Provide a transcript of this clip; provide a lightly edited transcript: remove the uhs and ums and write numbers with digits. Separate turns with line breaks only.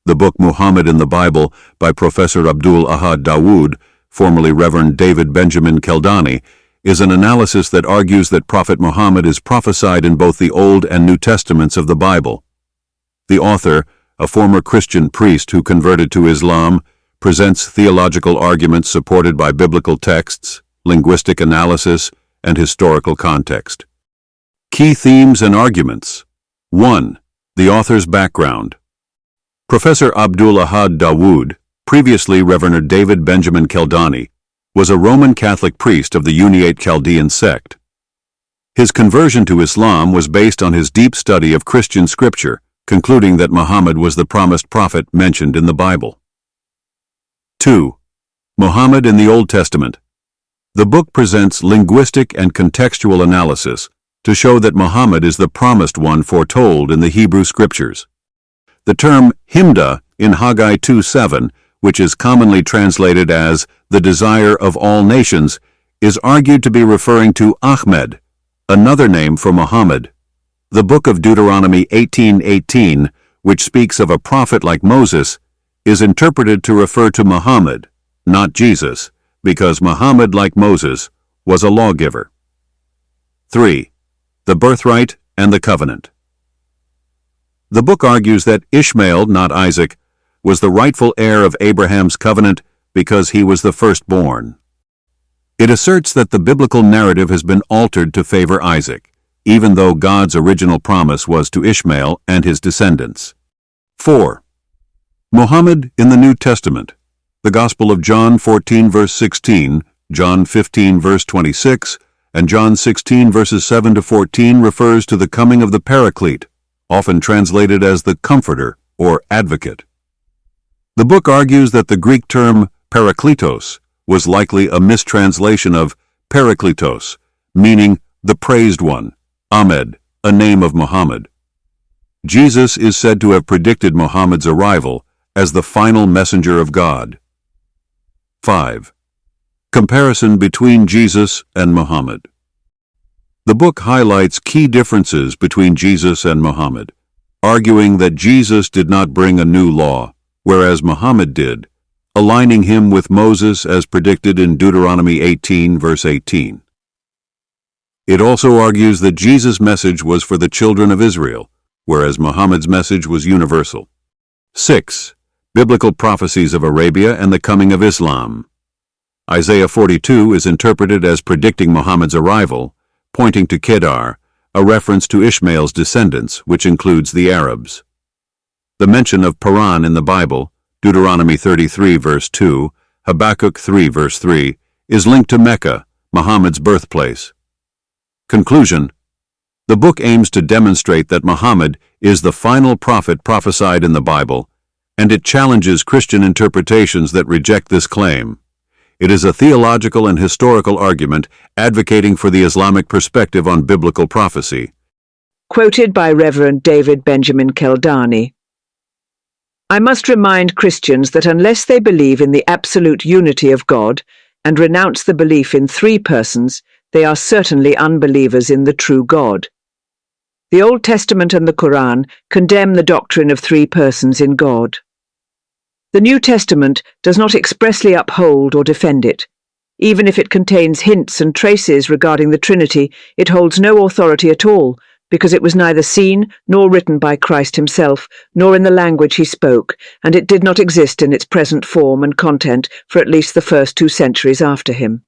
The book Muhammad in the Bible by Professor Abdul Ahad Dawud, formerly Reverend David Benjamin Keldani, is an analysis that argues that Prophet Muhammad is prophesied in both the Old and New Testaments of the Bible. The author, a former Christian priest who converted to Islam, presents theological arguments supported by biblical texts, linguistic analysis, and historical context. Key themes and arguments. 1. The author's background. Professor Abdul Ahad Dawud, previously Reverend David Benjamin Keldani, was a Roman Catholic priest of the Uniate-Chaldean sect. His conversion to Islam was based on his deep study of Christian scripture, concluding that Muhammad was the promised prophet mentioned in the Bible. 2. Muhammad in the Old Testament. The book presents linguistic and contextual analysis to show that Muhammad is the promised one foretold in the Hebrew Scriptures. The term himda in Haggai 2:7, which is commonly translated as the desire of all nations, is argued to be referring to Ahmed, another name for Muhammad. The book of Deuteronomy 18:18, which speaks of a prophet like Moses, is interpreted to refer to Muhammad, not Jesus, because Muhammad, like Moses, was a lawgiver. 3. The birthright and the covenant. The book argues that Ishmael, not Isaac, was the rightful heir of Abraham's covenant because he was the firstborn. It asserts that the biblical narrative has been altered to favor Isaac, even though God's original promise was to Ishmael and his descendants. 4. Muhammad in the New Testament. The Gospel of John 14 verse 16, John 15 verse 26, and John 16 verses 7 to 14 refers to the coming of the Paraclete, often translated as the Comforter or Advocate. The book argues that the Greek term parakletos was likely a mistranslation of Parakletos, meaning the praised one, Ahmed, a name of Muhammad. Jesus is said to have predicted Muhammad's arrival as the final messenger of God. 5. Comparison between Jesus and Muhammad. The book highlights key differences between Jesus and Muhammad, arguing that Jesus did not bring a new law, whereas Muhammad did, aligning him with Moses as predicted in Deuteronomy 18 verse 18. It also argues that Jesus' message was for the children of Israel, whereas Muhammad's message was universal. 6. Biblical prophecies of Arabia and the coming of Islam. Isaiah 42 is interpreted as predicting Muhammad's arrival, pointing to Kedar, a reference to Ishmael's descendants, which includes the Arabs. The mention of Paran in the Bible, Deuteronomy 33 verse 2, Habakkuk 3 verse 3, is linked to Mecca, Muhammad's birthplace. Conclusion. The book aims to demonstrate that Muhammad is the final prophet prophesied in the Bible, and it challenges Christian interpretations that reject this claim. It is a theological and historical argument advocating for the Islamic perspective on biblical prophecy.
Quoted by Reverend David Benjamin Keldani. I must remind Christians that unless they believe in the absolute unity of God and renounce the belief in three persons, they are certainly unbelievers in the true God. The Old Testament and the Quran condemn the doctrine of three persons in God. The New Testament does not expressly uphold or defend it. Even if it contains hints and traces regarding the Trinity, it holds no authority at all, because it was neither seen nor written by Christ himself, nor in the language he spoke, and it did not exist in its present form and content for at least the first 2 centuries after him.